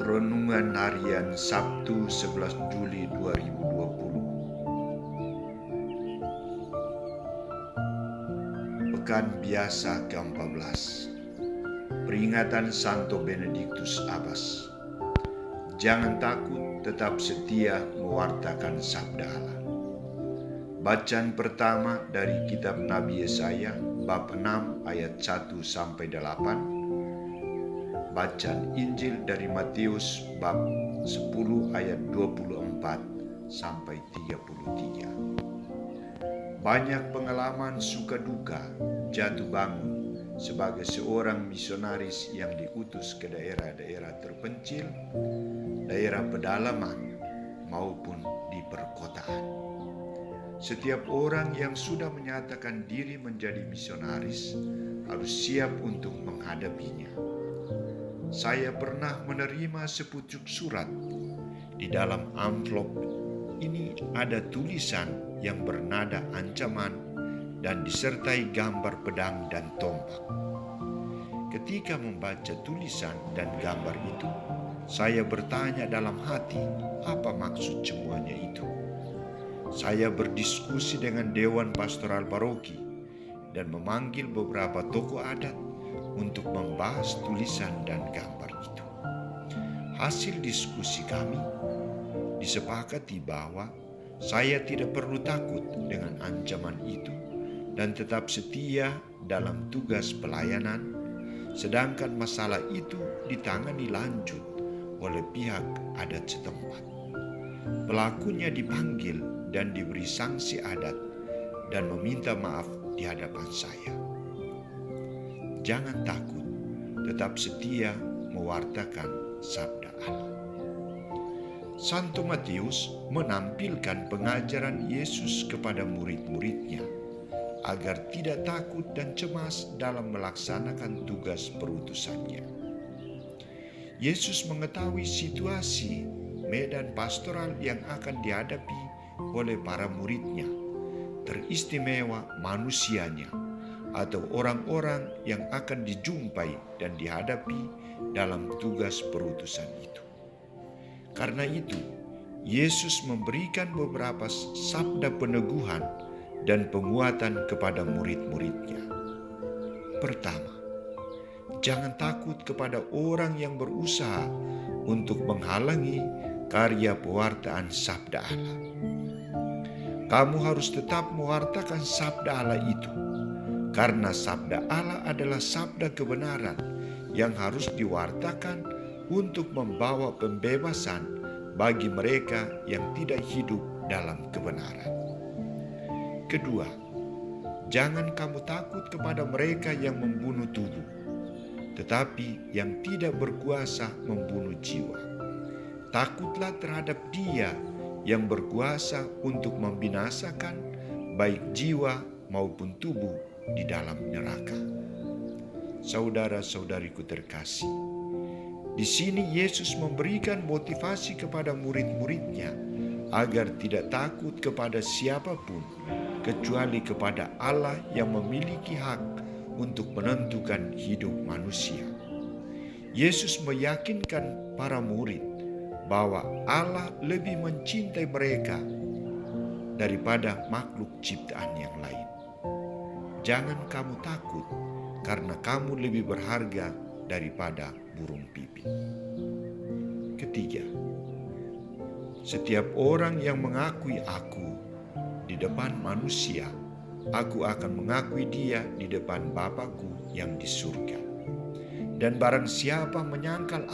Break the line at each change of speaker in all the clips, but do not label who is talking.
Renungan Harian Sabtu 11 Juli 2020. Pekan Biasa ke-14. Peringatan Santo Benediktus Abbas. Jangan takut, tetap setia mewartakan sabda Allah. Bacaan pertama dari kitab Nabi Yesaya bab 6 ayat 1 sampai 8. Bacaan Injil dari Matius bab 10 ayat 24 sampai 33. Banyak pengalaman suka duka jatuh bangun sebagai seorang misionaris yang diutus ke daerah-daerah terpencil, daerah pedalaman maupun di perkotaan. Setiap orang yang sudah menyatakan diri menjadi misionaris harus siap untuk menghadapinya. Saya pernah menerima sepucuk surat. Di dalam amplop ini ada tulisan yang bernada ancaman dan disertai gambar pedang dan tombak. Ketika membaca tulisan dan gambar itu, saya bertanya dalam hati, apa maksud semuanya itu? Saya berdiskusi dengan Dewan Pastoral Paroki dan memanggil beberapa tokoh adat untuk membahas tulisan dan gambar itu. Hasil diskusi kami disepakati bahwa saya tidak perlu takut dengan ancaman itu dan tetap setia dalam tugas pelayanan, sedangkan masalah itu ditangani lanjut oleh pihak adat setempat. Pelakunya dipanggil dan diberi sanksi adat dan meminta maaf di hadapan saya. Jangan takut, tetap setia mewartakan sabda Allah. Santo Matius menampilkan pengajaran Yesus kepada murid-muridnya agar tidak takut dan cemas dalam melaksanakan tugas perutusannya. Yesus mengetahui situasi medan pastoral yang akan dihadapi oleh para muridnya, teristimewa manusianya atau orang-orang yang akan dijumpai dan dihadapi dalam tugas perutusan itu. Karena itu, Yesus memberikan beberapa sabda peneguhan dan penguatan kepada murid-muridnya. Pertama, jangan takut kepada orang yang berusaha untuk menghalangi karya pewartaan sabda Allah. Kamu harus tetap mewartakan sabda Allah itu, karena sabda Allah adalah sabda kebenaran yang harus diwartakan untuk membawa pembebasan bagi mereka yang tidak hidup dalam kebenaran. Kedua, jangan kamu takut kepada mereka yang membunuh tubuh, tetapi yang tidak berkuasa membunuh jiwa. Takutlah terhadap Dia yang berkuasa untuk membinasakan baik jiwa maupun tubuh di dalam neraka. Saudara-saudariku terkasih, di sini Yesus memberikan motivasi kepada murid-muridnya agar tidak takut kepada siapapun kecuali kepada Allah yang memiliki hak untuk menentukan hidup manusia. Yesus meyakinkan para murid bahwa Allah lebih mencintai mereka daripada makhluk ciptaan yang lain. Jangan kamu takut, karena kamu lebih berharga daripada burung pipit. Ketiga, setiap orang yang mengakui aku di depan manusia, aku akan mengakui dia di depan Bapa-Ku yang di surga. Dan barang siapa menyangkal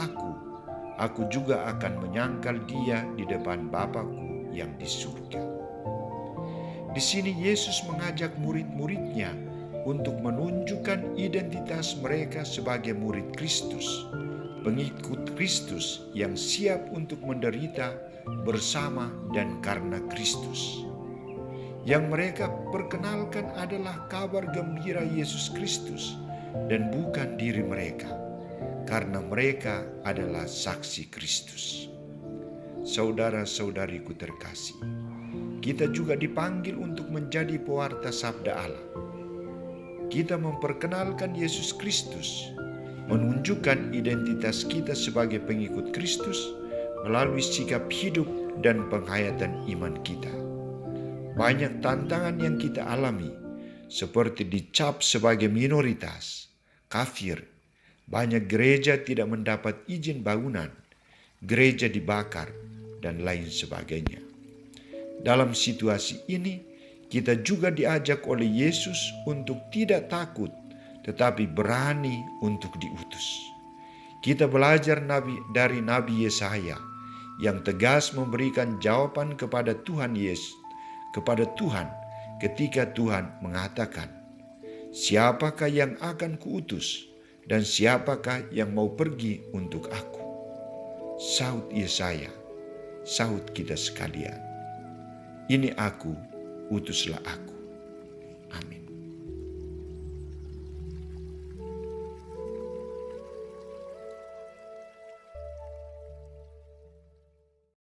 aku juga akan menyangkal dia di depan Bapa-Ku yang di surga. Di sini Yesus mengajak murid-muridnya untuk menunjukkan identitas mereka sebagai murid Kristus, pengikut Kristus yang siap untuk menderita bersama dan karena Kristus. Yang mereka perkenalkan adalah kabar gembira Yesus Kristus dan bukan diri mereka, karena mereka adalah saksi Kristus. Saudara-saudariku terkasih, kita juga dipanggil untuk menjadi pewarta sabda Allah. Kita memperkenalkan Yesus Kristus menunjukkan identitas kita sebagai pengikut Kristus melalui sikap hidup dan penghayatan iman kita. Banyak tantangan yang kita alami, seperti dicap sebagai minoritas, kafir, banyak gereja tidak mendapat izin bangunan, gereja dibakar, dan lain sebagainya. Dalam situasi ini, kita juga diajak oleh Yesus untuk tidak takut, tetapi berani untuk diutus. Kita belajar dari Nabi Yesaya yang tegas memberikan jawaban kepada Tuhan ketika Tuhan mengatakan, "Siapakah yang akan kuutus dan siapakah yang mau pergi untuk aku?" Sahut Yesaya, sahut kita sekalian, "Ini aku, utuslah aku."